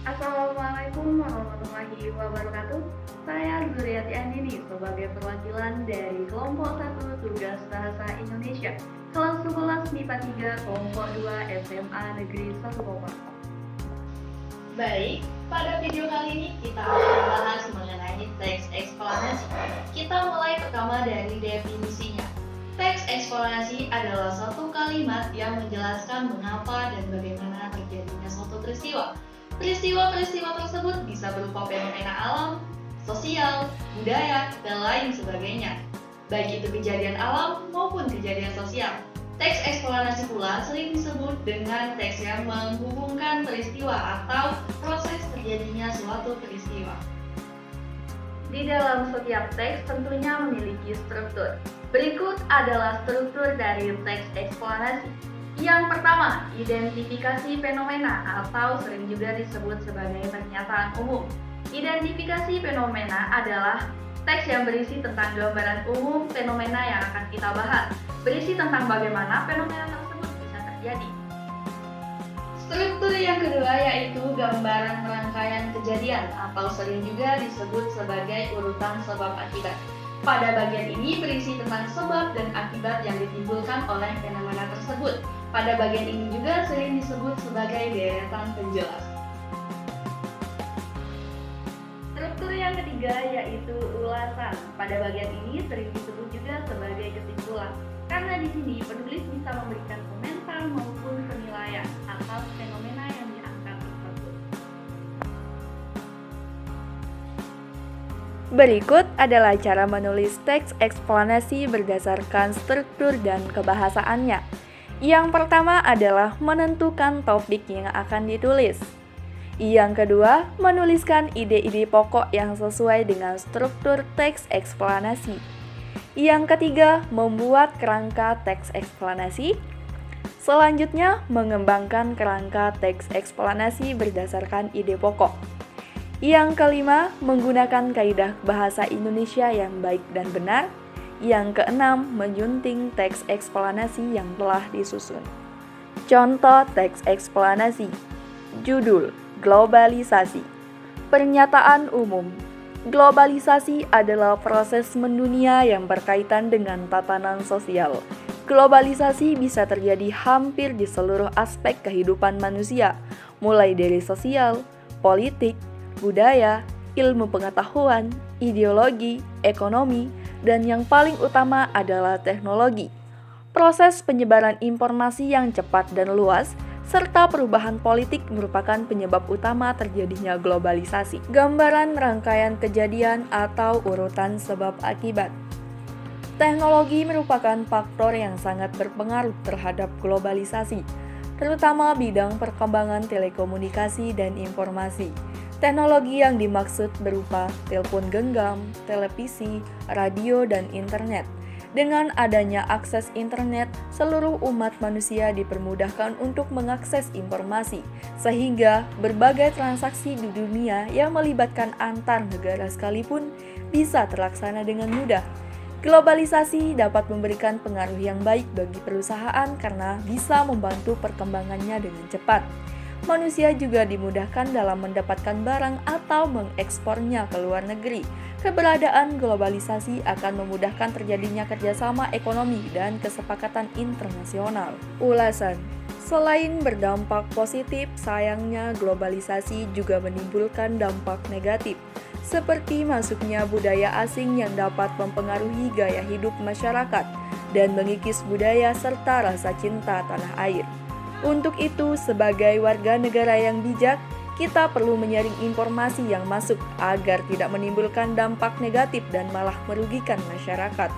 Assalamualaikum warahmatullahi wabarakatuh. Saya Zuriati Andini sebagai perwakilan dari kelompok 1 Tugas Bahasa Indonesia kelas 11 MIPA 3 kelompok 2 SMA Negeri 1 Bogor. Baik, pada video kali ini kita akan membahas mengenai teks eksplanasi. Kita mulai pertama dari definisinya. Teks eksplanasi adalah suatu kalimat yang menjelaskan mengapa dan bagaimana terjadinya suatu peristiwa. Peristiwa-peristiwa tersebut bisa berupa fenomena alam, sosial, budaya, dan lain sebagainya. Baik itu kejadian alam maupun kejadian sosial. Teks eksplanasi pula sering disebut dengan teks yang menghubungkan peristiwa atau proses terjadinya suatu peristiwa. Di dalam setiap teks tentunya memiliki struktur. Berikut adalah struktur dari teks eksplanasi. Yang pertama, identifikasi fenomena atau sering juga disebut sebagai pernyataan umum. Identifikasi fenomena adalah teks yang berisi tentang gambaran umum fenomena yang akan kita bahas, berisi tentang bagaimana fenomena tersebut bisa terjadi. Struktur yang kedua yaitu gambaran rangkaian kejadian atau sering juga disebut sebagai urutan sebab akibat. Pada bagian ini berisi tentang sebab dan akibat yang ditimbulkan oleh fenomena tersebut. Pada bagian ini juga sering disebut sebagai deretan penjelas. Struktur yang ketiga yaitu ulasan. Pada bagian ini sering disebut juga sebagai kesimpulan. Karena di sini penulis bisa memberikan komentar maupun penilaian atas fenomena yang diangkat tersebut. Berikut adalah cara menulis teks eksplanasi berdasarkan struktur dan kebahasaannya. Yang pertama adalah menentukan topik yang akan ditulis. Yang kedua, menuliskan ide-ide pokok yang sesuai dengan struktur teks eksplanasi. Yang ketiga, membuat kerangka teks eksplanasi. Selanjutnya, mengembangkan kerangka teks eksplanasi berdasarkan ide pokok. Yang kelima, menggunakan kaidah bahasa Indonesia yang baik dan benar. Yang keenam, menyunting teks eksplanasi yang telah disusun. Contoh teks eksplanasi. Judul: Globalisasi. Pernyataan umum. Globalisasi adalah proses mendunia yang berkaitan dengan tatanan sosial. Globalisasi bisa terjadi hampir di seluruh aspek kehidupan manusia, mulai dari sosial, politik, budaya, ilmu pengetahuan, ideologi, ekonomi, dan yang paling utama adalah teknologi. Proses penyebaran informasi yang cepat dan luas, serta perubahan politik merupakan penyebab utama terjadinya globalisasi. Gambaran rangkaian kejadian atau urutan sebab akibat. Teknologi merupakan faktor yang sangat berpengaruh terhadap globalisasi, terutama bidang perkembangan telekomunikasi dan informasi. Teknologi yang dimaksud berupa telepon genggam, televisi, radio, dan internet. Dengan adanya akses internet, seluruh umat manusia dipermudahkan untuk mengakses informasi, sehingga berbagai transaksi di dunia yang melibatkan antar negara sekalipun bisa terlaksana dengan mudah. Globalisasi dapat memberikan pengaruh yang baik bagi perusahaan karena bisa membantu perkembangannya dengan cepat. Manusia juga dimudahkan dalam mendapatkan barang atau mengekspornya ke luar negeri. Keberadaan globalisasi akan memudahkan terjadinya kerjasama ekonomi dan kesepakatan internasional. Ulasan. Selain berdampak positif, sayangnya globalisasi juga menimbulkan dampak negatif, seperti masuknya budaya asing yang dapat mempengaruhi gaya hidup masyarakat dan mengikis budaya serta rasa cinta tanah air. Untuk itu, sebagai warga negara yang bijak, kita perlu menyaring informasi yang masuk agar tidak menimbulkan dampak negatif dan malah merugikan masyarakat.